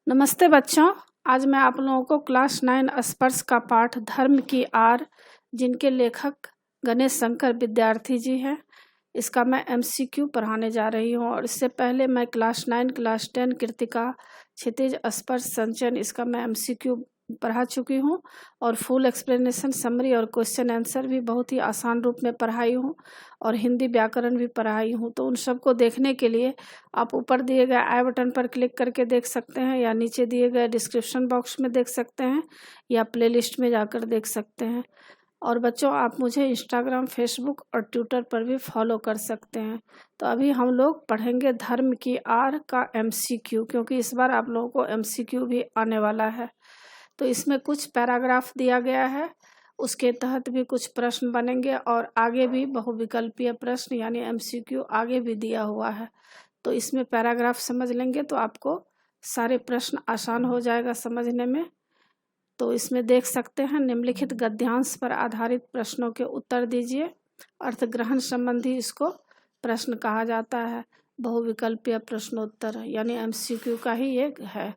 नमस्ते बच्चों। आज मैं आप लोगों को क्लास 9 स्पर्श का पाठ धर्म की आर, जिनके लेखक गणेश शंकर विद्यार्थी जी हैं, इसका मैं एमसीक्यू पढ़ाने जा रही हूँ। और इससे पहले मैं क्लास 9, क्लास 10 कृतिका, क्षितिज, स्पर्श, संचयन, इसका मैं एमसीक्यू पढ़ा चुकी हूँ। और फुल एक्सप्लेनेशन, समरी और क्वेश्चन आंसर भी बहुत ही आसान रूप में पढ़ाई हूँ। और हिंदी व्याकरण भी पढ़ाई हूँ। तो उन सबको देखने के लिए आप ऊपर दिए गए आई बटन पर क्लिक करके देख सकते हैं, या नीचे दिए गए डिस्क्रिप्शन बॉक्स में देख सकते हैं, या प्लेलिस्ट में जाकर देख सकते हैं। और बच्चों, आप मुझे इंस्टाग्राम, फेसबुक और ट्विटर पर भी फॉलो कर सकते हैं। तो अभी हम लोग पढ़ेंगे धर्म की आर का एमसीक्यू, क्योंकि इस बार आप लोगों को एमसीक्यू भी आने वाला है। तो इसमें कुछ पैराग्राफ दिया गया है, उसके तहत भी कुछ प्रश्न बनेंगे, और आगे भी बहुविकल्पीय प्रश्न यानी एमसीक्यू आगे भी दिया हुआ है। तो इसमें पैराग्राफ समझ लेंगे तो आपको सारे प्रश्न आसान हो जाएगा समझने में। तो इसमें देख सकते हैं, निम्नलिखित गद्यांश पर आधारित प्रश्नों के उत्तर दीजिए। अर्थग्रहण संबंधी इसको प्रश्न कहा जाता है। बहुविकल्पीय प्रश्नोत्तर यानी एमसीक्यू का ही एक है।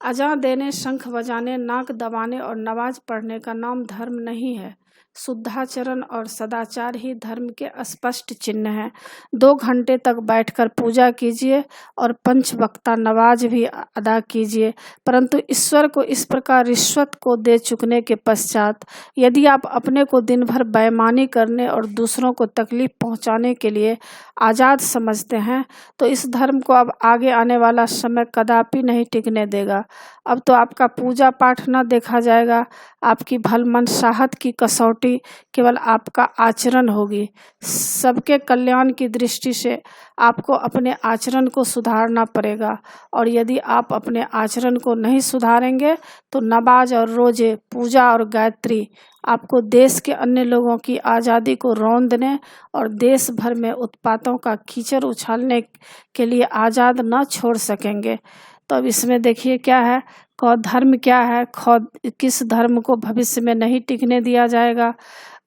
अजान देने, शंख बजाने, नाक दबाने और नमाज पढ़ने का नाम धर्म नहीं है। शुद्धाचरण और सदाचार ही धर्म के स्पष्ट चिन्ह हैं। 2 घंटे तक बैठकर पूजा कीजिए और 5 वक्ता नमाज भी अदा कीजिए, परंतु ईश्वर को इस प्रकार रिश्वत को दे चुकने के पश्चात यदि आप अपने को दिन भर बेईमानी करने और दूसरों को तकलीफ पहुंचाने के लिए आज़ाद समझते हैं, तो इस धर्म को अब आगे आने वाला समय कदापि नहीं टिकने देगा। अब तो आपका पूजा पाठ न देखा जाएगा, आपकी भलमनसाहत की कसौटी केवल आपका आचरण होगी। सबके कल्याण की दृष्टि से आपको अपने आचरण को सुधारना पड़ेगा, और यदि आप अपने आचरण को नहीं सुधारेंगे तो नमाज और रोजे, पूजा और गायत्री आपको देश के अन्य लोगों की आज़ादी को रौंदने और देश भर में उत्पातों का कीचड़ उछालने के लिए आज़ाद न छोड़ सकेंगे। तो अब इसमें देखिए क्या है, क धर्म क्या है, ख किस धर्म को भविष्य में नहीं टिकने दिया जाएगा,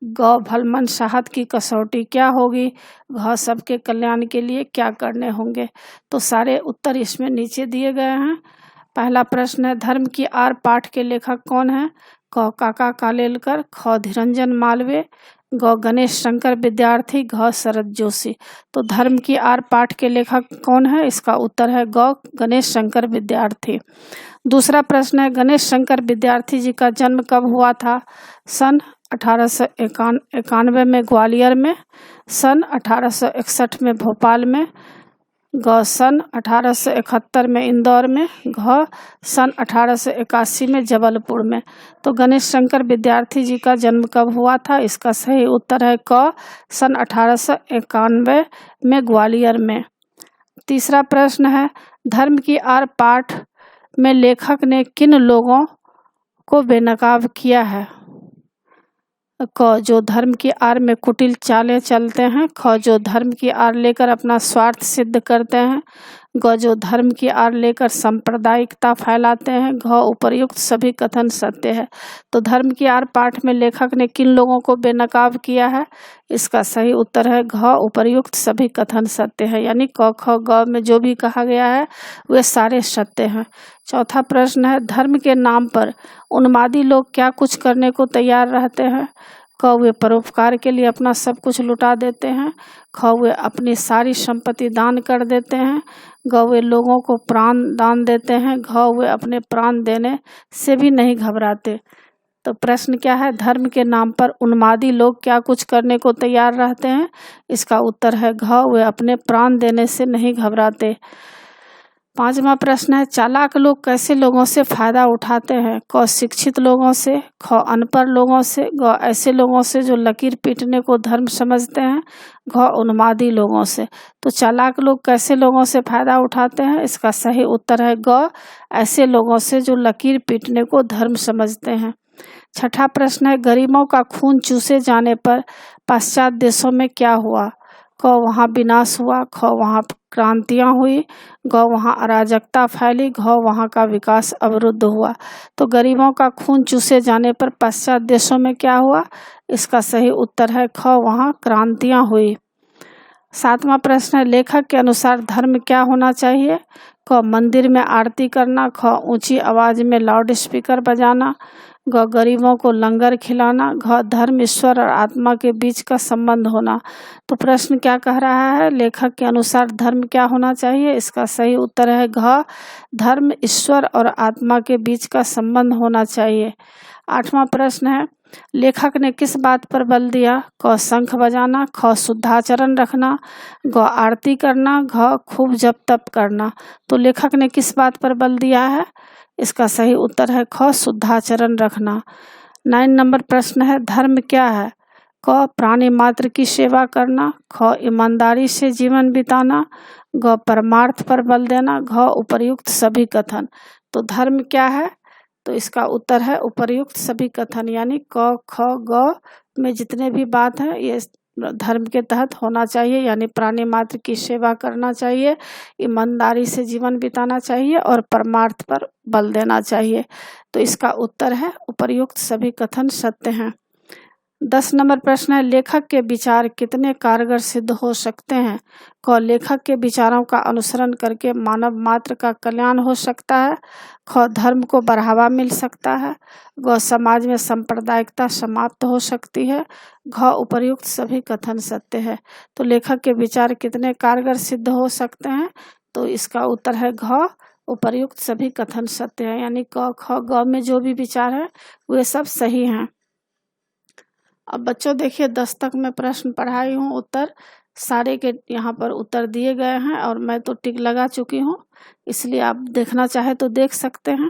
ग भलमनसाहत की कसौटी क्या होगी, घ सबके कल्याण के लिए क्या करने होंगे। तो सारे उत्तर इसमें नीचे दिए गए हैं। पहला प्रश्न है, धर्म की आर पाठ के लेखक कौन है? क काका कालेलकर, ख धीरंजन मालवीय, ग गणेश शंकर विद्यार्थी, घ शरद जोशी। तो धर्म की आर पाठ के लेखक कौन है? इसका उत्तर है ग गणेश शंकर विद्यार्थी। दूसरा प्रश्न है, गणेश शंकर विद्यार्थी जी का जन्म कब हुआ था? सन 1891 में ग्वालियर में, सन 1861 में भोपाल में, ग सन 1871 में इंदौर में, घ सन 1881 में जबलपुर में। तो गणेश शंकर विद्यार्थी जी का जन्म कब हुआ था? इसका सही उत्तर है क सन 1891 में ग्वालियर में। तीसरा प्रश्न है, धर्म की आर पाठ में लेखक ने किन लोगों को बेनकाब किया है? क जो धर्म की आड़ में कुटिल चालें चलते हैं, ख जो धर्म की आड़ लेकर अपना स्वार्थ सिद्ध करते हैं, ग जो धर्म की आड़ लेकर सांप्रदायिकता फैलाते हैं, घ उपर्युक्त सभी कथन सत्य है। तो धर्म की आड़ पाठ में लेखक ने किन लोगों को बेनकाब किया है? इसका सही उत्तर है घ उपर्युक्त सभी कथन सत्य है, यानी क ख ग में जो भी कहा गया है वे सारे सत्य हैं। चौथा प्रश्न है, धर्म के नाम पर उन्मादी लोग क्या कुछ करने को तैयार रहते हैं? क वे परोपकार के लिए अपना सब कुछ लुटा देते हैं, ख वे अपनी सारी संपत्ति दान कर देते हैं, ग वे लोगों को प्राण दान देते हैं, घ वे अपने प्राण देने से भी नहीं घबराते। तो प्रश्न क्या है, धर्म के नाम पर उन्मादी लोग क्या कुछ करने को तैयार रहते हैं? इसका उत्तर है घ वे अपने प्राण देने से नहीं घबराते। पांचवा प्रश्न है, चालाक लोग कैसे लोगों से फायदा उठाते हैं? क शिक्षित लोगों से, ख अनपढ़ लोगों से, ग ऐसे लोगों से जो लकीर पीटने को धर्म समझते हैं, घ उन्मादी लोगों से। तो चालाक लोग कैसे लोगों से फायदा उठाते हैं? इसका सही उत्तर है ग ऐसे लोगों से जो लकीर पीटने को धर्म समझते हैं। छठा प्रश्न है, गरीबों का खून चूसे जाने पर पाश्चात्य देशों में क्या हुआ? क वहाँ विनाश हुआ, ख वहाँ क्रांतियाँ हुई, ग वहाँ अराजकता फैली, घ वहाँ का विकास अवरुद्ध हुआ। तो गरीबों का खून चूसे जाने पर पाश्चात्य देशों में क्या हुआ? इसका सही उत्तर है ख वहाँ क्रांतियाँ हुई। 7वां प्रश्न है, लेखक के अनुसार धर्म क्या होना चाहिए? क, मंदिर में आरती करना। ख, ऊंची आवाज में लाउड स्पीकर बजाना। ग, गरीबों को लंगर खिलाना। घ, धर्म ईश्वर और आत्मा के बीच का संबंध होना। तो प्रश्न क्या कह रहा है? लेखक के अनुसार धर्म क्या होना चाहिए? इसका सही उत्तर है घ, धर्म ईश्वर और आत्मा के बीच का संबंध होना चाहिए। 8वां प्रश्न है, लेखक ने किस बात पर बल दिया? क, शंख बजाना। ख, शुद्धाचरण रखना। ग, आरती करना। घ, खूब जप तप करना। तो लेखक ने किस बात पर बल दिया है? इसका सही उत्तर है ख, शुद्धाचरण रखना। 9 नंबर प्रश्न है, धर्म क्या है? क, प्राणी मात्र की सेवा करना। ख, ईमानदारी से जीवन बिताना। ग, परमार्थ पर बल देना। घ, उपर्युक्त सभी कथन। तो धर्म क्या है? तो इसका उत्तर है उपर्युक्त सभी कथन, यानी क, ख, ग में जितने भी बात है ये धर्म के तहत होना चाहिए, यानी प्राणी मात्र की सेवा करना चाहिए, ईमानदारी से जीवन बिताना चाहिए और परमार्थ पर बल देना चाहिए। तो इसका उत्तर है उपर्युक्त सभी कथन सत्य हैं। 10 नंबर प्रश्न है, लेखक के विचार कितने कारगर सिद्ध हो सकते हैं? क, लेखक के विचारों का अनुसरण करके मानव मात्र का कल्याण हो सकता है। ख, धर्म को बढ़ावा मिल सकता है। ग, समाज में सांप्रदायिकता समाप्त हो सकती है। घ, उपर्युक्त सभी कथन सत्य है। तो लेखक के विचार कितने कारगर सिद्ध हो सकते हैं? तो इसका उत्तर है घ, उपर्युक्त सभी कथन सत्य है, यानी क, ख, ग में जो भी विचार है वे सब सही हैं। अब बच्चों देखिए 10 तक मैं प्रश्न पढ़ाई हूँ, उत्तर सारे के यहाँ पर उत्तर दिए गए हैं और मैं तो टिक लगा चुकी हूँ, इसलिए आप देखना चाहे तो देख सकते हैं।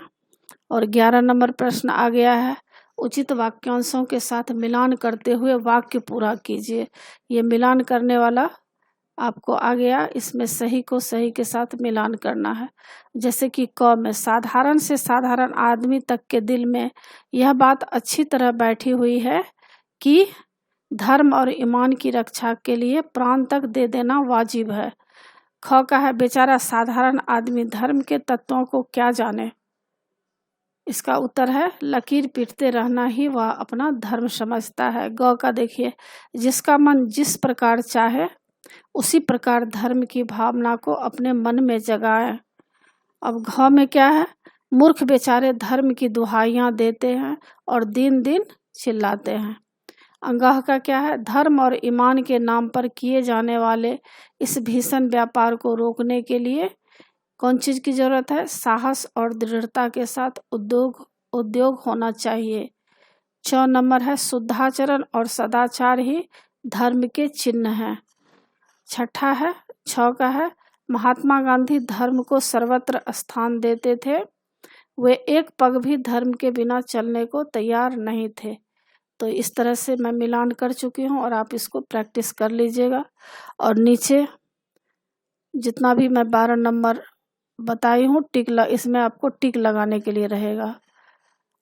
और 11 नंबर प्रश्न आ गया है, उचित वाक्यांशों के साथ मिलान करते हुए वाक्य पूरा कीजिए। ये मिलान करने वाला आपको आ गया, इसमें सही को सही के साथ मिलान करना है। जैसे कि क में, साधारण से साधारण आदमी तक के दिल में यह बात अच्छी तरह बैठी हुई है कि धर्म और ईमान की रक्षा के लिए प्राण तक दे देना वाजिब है। ख का है, बेचारा साधारण आदमी धर्म के तत्वों को क्या जाने। इसका उत्तर है लकीर पीटते रहना ही वह अपना धर्म समझता है। ग का देखिए, जिसका मन जिस प्रकार चाहे उसी प्रकार धर्म की भावना को अपने मन में जगाए। अब घ में क्या है, मूर्ख बेचारे धर्म की दुहाइयां देते हैं और दिन दिन चिल्लाते हैं। अंगह का क्या है, धर्म और ईमान के नाम पर किए जाने वाले इस भीषण व्यापार को रोकने के लिए कौन चीज की जरूरत है? साहस और दृढ़ता के साथ उद्योग होना चाहिए। 6 नंबर है, शुद्धाचरण और सदाचार ही धर्म के चिन्ह हैं। छठा है, 6 का है, महात्मा गांधी धर्म को सर्वत्र स्थान देते थे, वे एक पग भी धर्म के बिना चलने को तैयार नहीं थे। तो इस तरह से मैं मिलान कर चुकी हूँ और आप इसको प्रैक्टिस कर लीजिएगा। और नीचे जितना भी मैं 12 नंबर बताई हूँ इसमें आपको टिक लगाने के लिए रहेगा।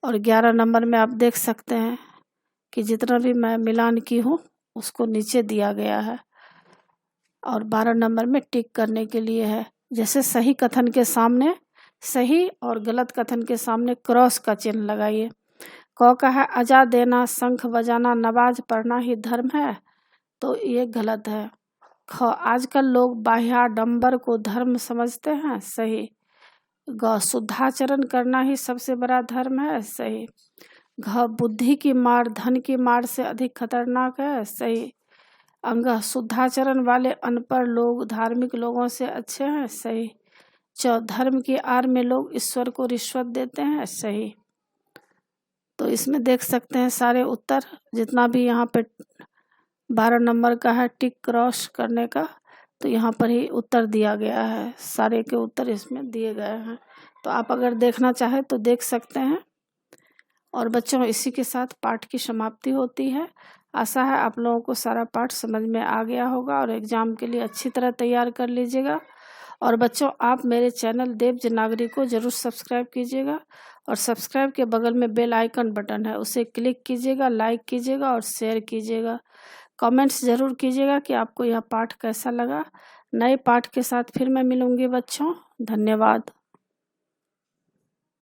और 11 नंबर में आप देख सकते हैं कि जितना भी मैं मिलान की हूँ उसको नीचे दिया गया है। और 12 नंबर में टिक करने के लिए है, जैसे सही कथन के सामने सही और गलत कथन के सामने क्रॉस का चिन्ह लगाइए। क का है, अजा देना, शंख बजाना, नमाज पढ़ना ही धर्म है, तो ये गलत है। ख, आजकल लोग बाह्याडंबर को धर्म समझते हैं, सही। ग, शुद्धाचरण करना ही सबसे बड़ा धर्म है, सही। घ, बुद्धि की मार धन की मार से अधिक खतरनाक है, सही। अंग, शुद्धाचरण वाले अनपढ़ लोग धार्मिक लोगों से अच्छे हैं, सही। च, धर्म की आड़ में लोग ईश्वर को रिश्वत देते हैं, सही। तो इसमें देख सकते हैं सारे उत्तर, जितना भी यहाँ पे 12 नंबर का है टिक क्रॉस करने का, तो यहाँ पर ही उत्तर दिया गया है, सारे के उत्तर इसमें दिए गए हैं। तो आप अगर देखना चाहे तो देख सकते हैं। और बच्चों, इसी के साथ पाठ की समाप्ति होती है। आशा है आप लोगों को सारा पाठ समझ में आ गया होगा और एग्ज़ाम के लिए अच्छी तरह तैयार कर लीजिएगा। और बच्चों, आप मेरे चैनल देव नागरिक को ज़रूर सब्सक्राइब कीजिएगा और सब्सक्राइब के बगल में बेल आइकन बटन है, उसे क्लिक कीजिएगा, लाइक कीजिएगा और शेयर कीजिएगा। कमेंट्स ज़रूर कीजिएगा कि आपको यह पाठ कैसा लगा। नए पाठ के साथ फिर मैं मिलूँगी बच्चों। धन्यवाद।